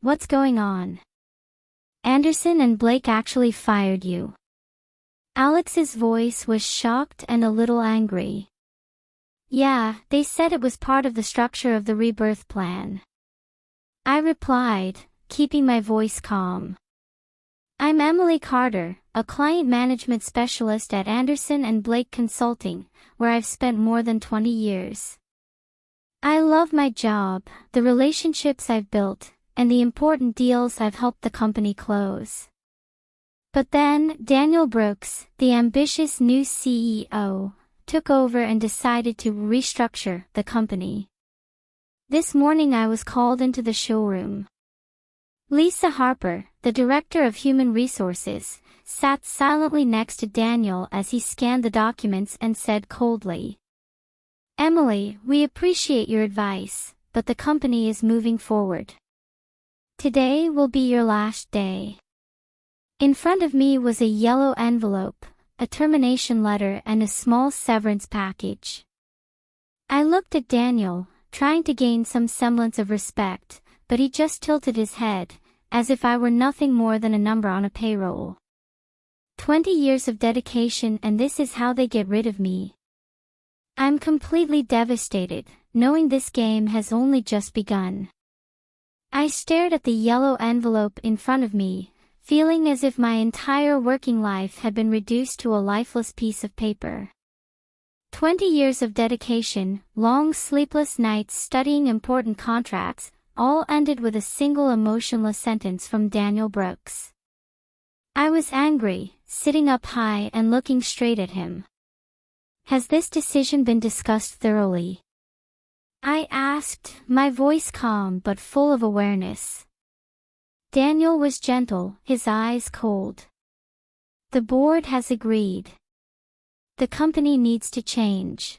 What's going on? Anderson and Blake actually fired you. Alex's voice was shocked and a little angry. Yeah, they said it was part of the structure of the rebirth plan. I replied, keeping my voice calm. I'm Emily Carter, a client management specialist at Anderson and Blake Consulting, where I've spent more than 20 years. I love my job, the relationships I've built, and the important deals I've helped the company close. But then, Daniel Brooks, the ambitious new CEO, took over and decided to restructure the company. This morning I was called into the showroom. Lisa Harper, the Director of Human Resources, sat silently next to Daniel as he scanned the documents and said coldly, "Emily, we appreciate your advice, but the company is moving forward. Today will be your last day." In front of me was a yellow envelope, a termination letter and a small severance package. I looked at Daniel, trying to gain some semblance of respect, but he just tilted his head, as if I were nothing more than a number on a payroll. 20 years of dedication, and this is how they get rid of me. I'm completely devastated, knowing this game has only just begun. I stared at the yellow envelope in front of me, feeling as if my entire working life had been reduced to a lifeless piece of paper. 20 years of dedication, long sleepless nights studying important contracts, all ended with a single emotionless sentence from Daniel Brooks. I was angry, sitting up high and looking straight at him. Has this decision been discussed thoroughly? I asked, my voice calm but full of awareness. Daniel was gentle, his eyes cold. The board has agreed. The company needs to change.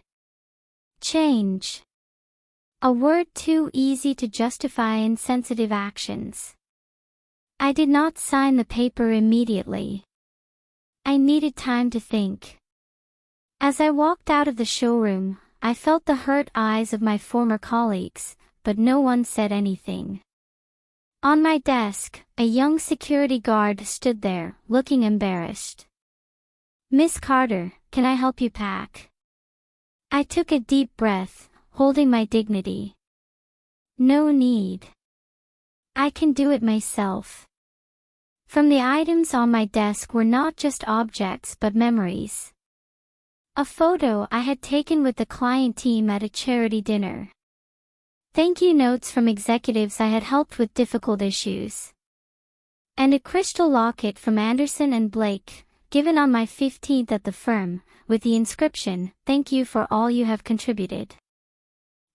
Change. A word too easy to justify insensitive actions. I did not sign the paper immediately. I needed time to think. As I walked out of the showroom, I felt the hurt eyes of my former colleagues, but no one said anything. On my desk, a young security guard stood there, looking embarrassed. "Miss Carter, can I help you pack?" I took a deep breath, holding my dignity. No need. I can do it myself. From the items on my desk were not just objects but memories. A photo I had taken with the client team at a charity dinner. Thank you notes from executives I had helped with difficult issues. And a crystal locket from Anderson and Blake, given on my 15th at the firm, with the inscription, "Thank you for all you have contributed."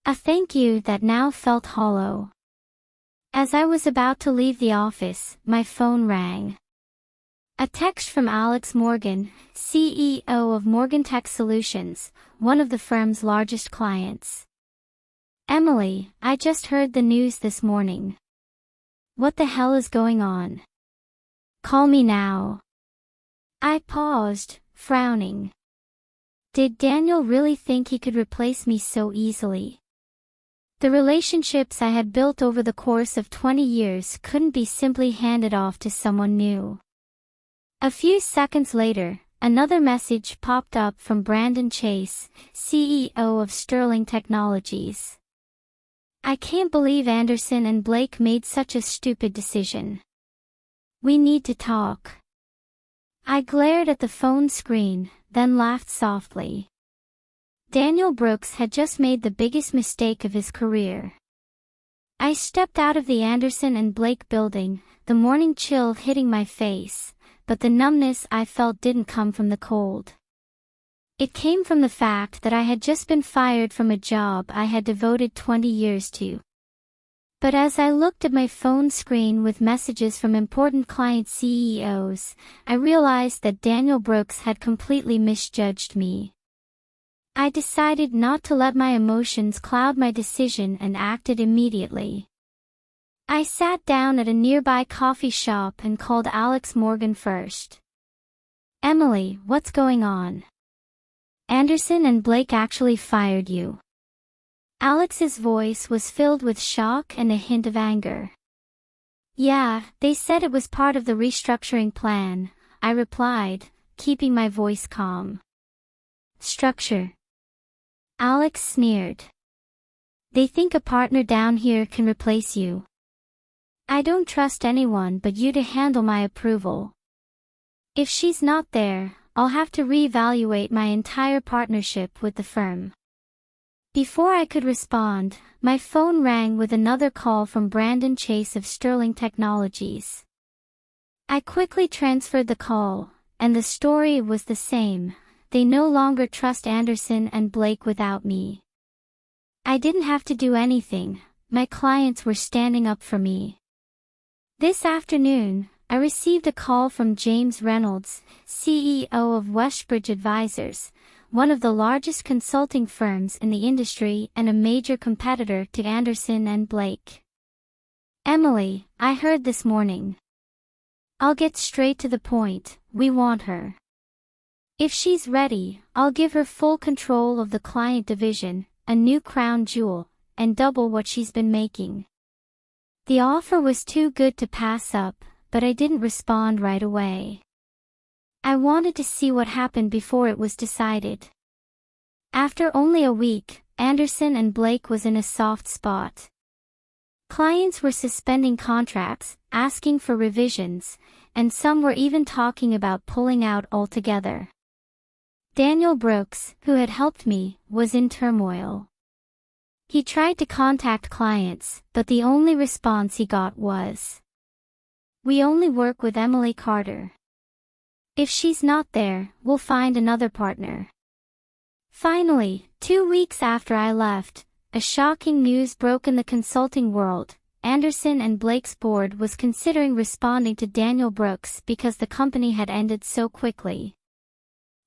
A thank you that now felt hollow. As I was about to leave the office, my phone rang. A text from Alex Morgan, CEO of Morgan Tech Solutions, one of the firm's largest clients. "Emily, I just heard the news this morning. What the hell is going on? Call me now." I paused, frowning. Did Daniel really think he could replace me so easily? The relationships I had built over the course of 20 years couldn't be simply handed off to someone new. A few seconds later, another message popped up from Brandon Chase, CEO of Sterling Technologies. "I can't believe Anderson and Blake made such a stupid decision. We need to talk." I glared at the phone screen, then laughed softly. Daniel Brooks had just made the biggest mistake of his career. I stepped out of the Anderson and Blake building, the morning chill hitting my face, but the numbness I felt didn't come from the cold. It came from the fact that I had just been fired from a job I had devoted 20 years to. But as I looked at my phone screen with messages from important client CEOs, I realized that Daniel Brooks had completely misjudged me. I decided not to let my emotions cloud my decision and acted immediately. I sat down at a nearby coffee shop and called Alex Morgan first. "Emily, what's going on? Anderson and Blake actually fired you." Alex's voice was filled with shock and a hint of anger. Yeah, they said it was part of the restructuring plan, I replied, keeping my voice calm. Structure? Alex sneered. They think a partner down here can replace you. I don't trust anyone but you to handle my approval. If she's not there, I'll have to reevaluate my entire partnership with the firm. Before I could respond, my phone rang with another call from Brandon Chase of Sterling Technologies. I quickly transferred the call, and the story was the same. They no longer trust Anderson and Blake without me. I didn't have to do anything, my clients were standing up for me. This afternoon, I received a call from James Reynolds, CEO of Westbridge Advisors, one of the largest consulting firms in the industry and a major competitor to Anderson and Blake. Emily, I heard this morning. I'll get straight to the point, we want her. If she's ready, I'll give her full control of the client division, a new crown jewel, and double what she's been making. The offer was too good to pass up, but I didn't respond right away. I wanted to see what happened before it was decided. After only a week, Anderson and Blake was in a soft spot. Clients were suspending contracts, asking for revisions, and some were even talking about pulling out altogether. Daniel Brooks, who had helped me, was in turmoil. He tried to contact clients, but the only response he got was, "We only work with Emily Carter. If she's not there, we'll find another partner." Finally, 2 weeks after I left, a shocking news broke in the consulting world. Anderson and Blake's board was considering responding to Daniel Brooks because the company had ended so quickly.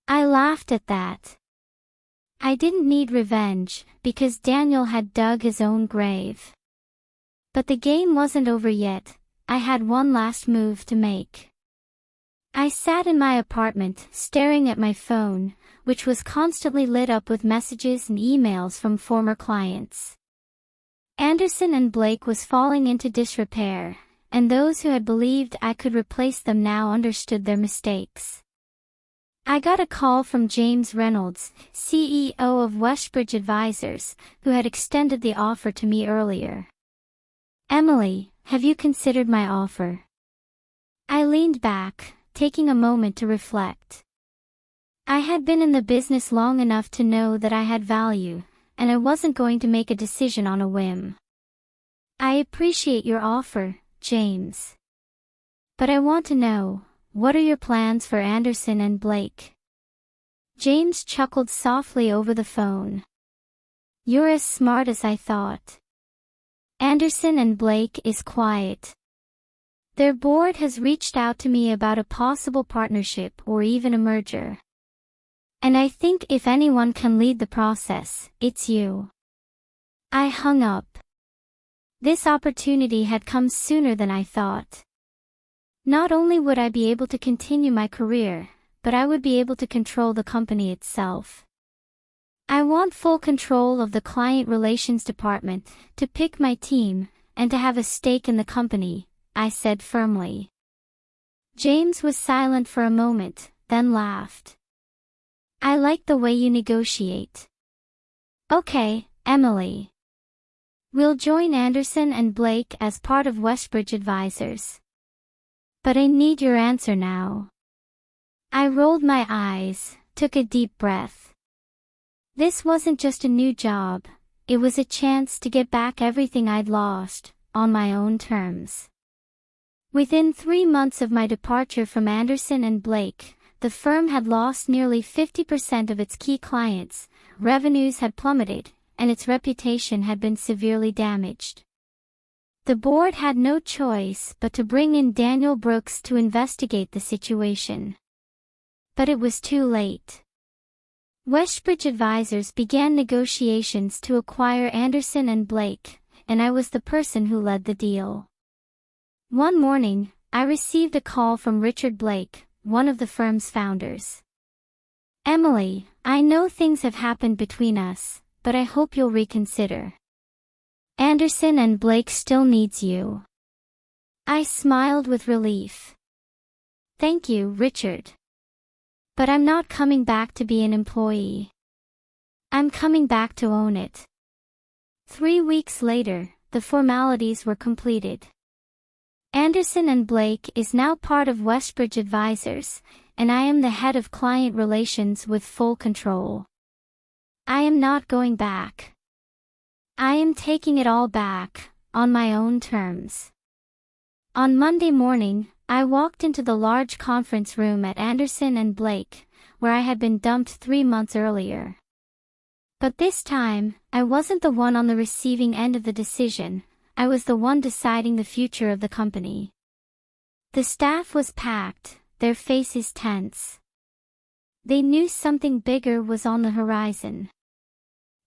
I laughed at that. I didn't need revenge, because Daniel had dug his own grave. But the game wasn't over yet, I had one last move to make. I sat in my apartment, staring at my phone, which was constantly lit up with messages and emails from former clients. Anderson and Blake was falling into disrepair, and those who had believed I could replace them now understood their mistakes. I got a call from James Reynolds, CEO of Westbridge Advisors, who had extended the offer to me earlier. "Emily, have you considered my offer?" I leaned back, taking a moment to reflect. I had been in the business long enough to know that I had value, and I wasn't going to make a decision on a whim. "I appreciate your offer, James. But I want to know, what are your plans for Anderson and Blake?" James chuckled softly over the phone. "You're as smart as I thought. Anderson and Blake is quiet. Their board has reached out to me about a possible partnership or even a merger. And I think if anyone can lead the process, it's you." I hung up. This opportunity had come sooner than I thought. Not only would I be able to continue my career, but I would be able to control the company itself. I want full control of the client relations department, to pick my team, and to have a stake in the company, I said firmly. James was silent for a moment, then laughed. "I like the way you negotiate. Okay, Emily. We'll join Anderson and Blake as part of Westbridge Advisors. But I need your answer now." I rolled my eyes, took a deep breath. This wasn't just a new job, it was a chance to get back everything I'd lost, on my own terms. Within 3 months of my departure from Anderson and Blake, the firm had lost nearly 50% of its key clients, revenues had plummeted, and its reputation had been severely damaged. The board had no choice but to bring in Daniel Brooks to investigate the situation. But it was too late. Westbridge Advisors began negotiations to acquire Anderson and Blake, and I was the person who led the deal. One morning, I received a call from Richard Blake, one of the firm's founders. "Emily, I know things have happened between us, but I hope you'll reconsider. Anderson and Blake still needs you. I smiled with relief. Thank you, Richard. But I'm not coming back to be an employee. I'm coming back to own it. 3 weeks later, the formalities were completed. Anderson and Blake is now part of Westbridge Advisors, and I am the head of client relations with full control. I am not going back. I am taking it all back, on my own terms. On Monday morning, I walked into the large conference room at Anderson and Blake, where I had been dumped 3 months earlier. But this time, I wasn't the one on the receiving end of the decision. I was the one deciding the future of the company. The staff was packed, their faces tense. They knew something bigger was on the horizon.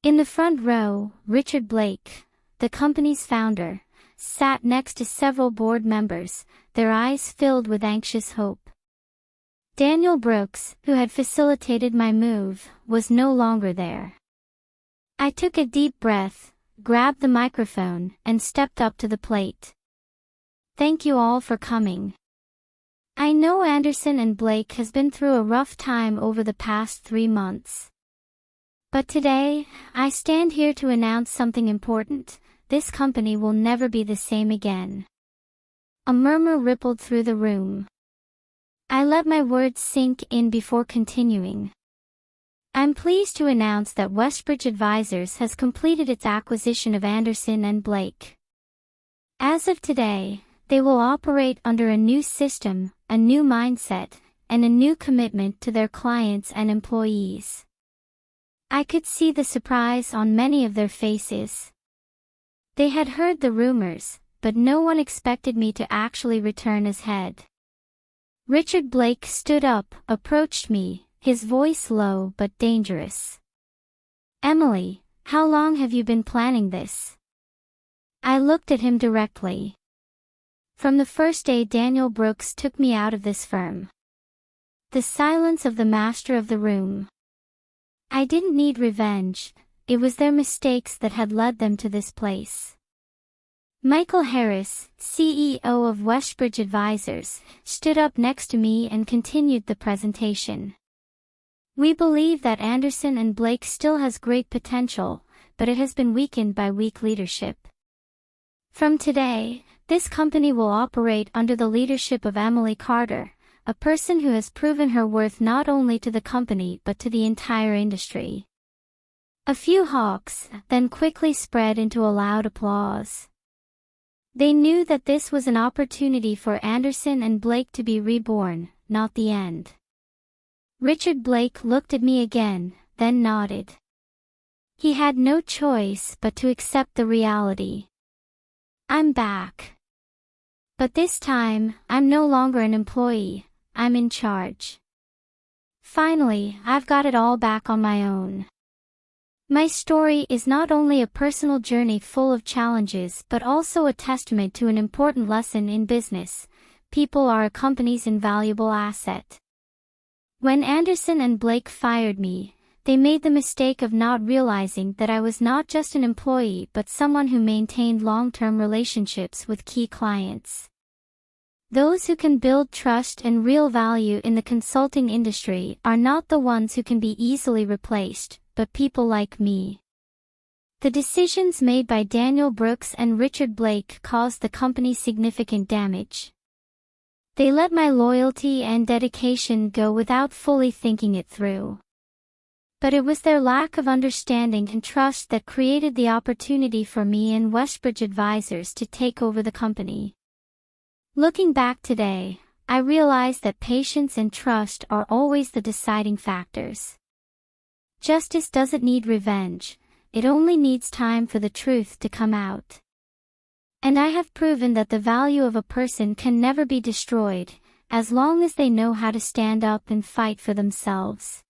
In the front row, Richard Blake, the company's founder, sat next to several board members, their eyes filled with anxious hope. Daniel Brooks, who had facilitated my move, was no longer there. I took a deep breath, grabbed the microphone, and stepped up to the plate. Thank you all for coming. I know Anderson and Blake has been through a rough time over the past 3 months. But today, I stand here to announce something important. This company will never be the same again. A murmur rippled through the room. I let my words sink in before continuing. I'm pleased to announce that Westbridge Advisors has completed its acquisition of Anderson and Blake. As of today, they will operate under a new system, a new mindset, and a new commitment to their clients and employees. I could see the surprise on many of their faces. They had heard the rumors, but no one expected me to actually return as head. Richard Blake stood up, approached me, his voice low but dangerous. Emily, how long have you been planning this? I looked at him directly. From the first day Daniel Brooks took me out of this firm. The silence of the master of the room. I didn't need revenge, it was their mistakes that had led them to this place. Michael Harris, CEO of Westbridge Advisors, stood up next to me and continued the presentation. We believe that Anderson and Blake still has great potential, but it has been weakened by weak leadership. From today, this company will operate under the leadership of Emily Carter, a person who has proven her worth not only to the company but to the entire industry. A few hawks then quickly spread into a loud applause. They knew that this was an opportunity for Anderson and Blake to be reborn, not the end. Richard Blake looked at me again, then nodded. He had no choice but to accept the reality. I'm back. But this time, I'm no longer an employee, I'm in charge. Finally, I've got it all back on my own. My story is not only a personal journey full of challenges but also a testament to an important lesson in business. People are a company's invaluable asset. When Anderson and Blake fired me, they made the mistake of not realizing that I was not just an employee but someone who maintained long-term relationships with key clients. Those who can build trust and real value in the consulting industry are not the ones who can be easily replaced, but people like me. The decisions made by Daniel Brooks and Richard Blake caused the company significant damage. They let my loyalty and dedication go without fully thinking it through. But it was their lack of understanding and trust that created the opportunity for me and Westbridge Advisors to take over the company. Looking back today, I realize that patience and trust are always the deciding factors. Justice doesn't need revenge, it only needs time for the truth to come out. And I have proven that the value of a person can never be destroyed, as long as they know how to stand up and fight for themselves.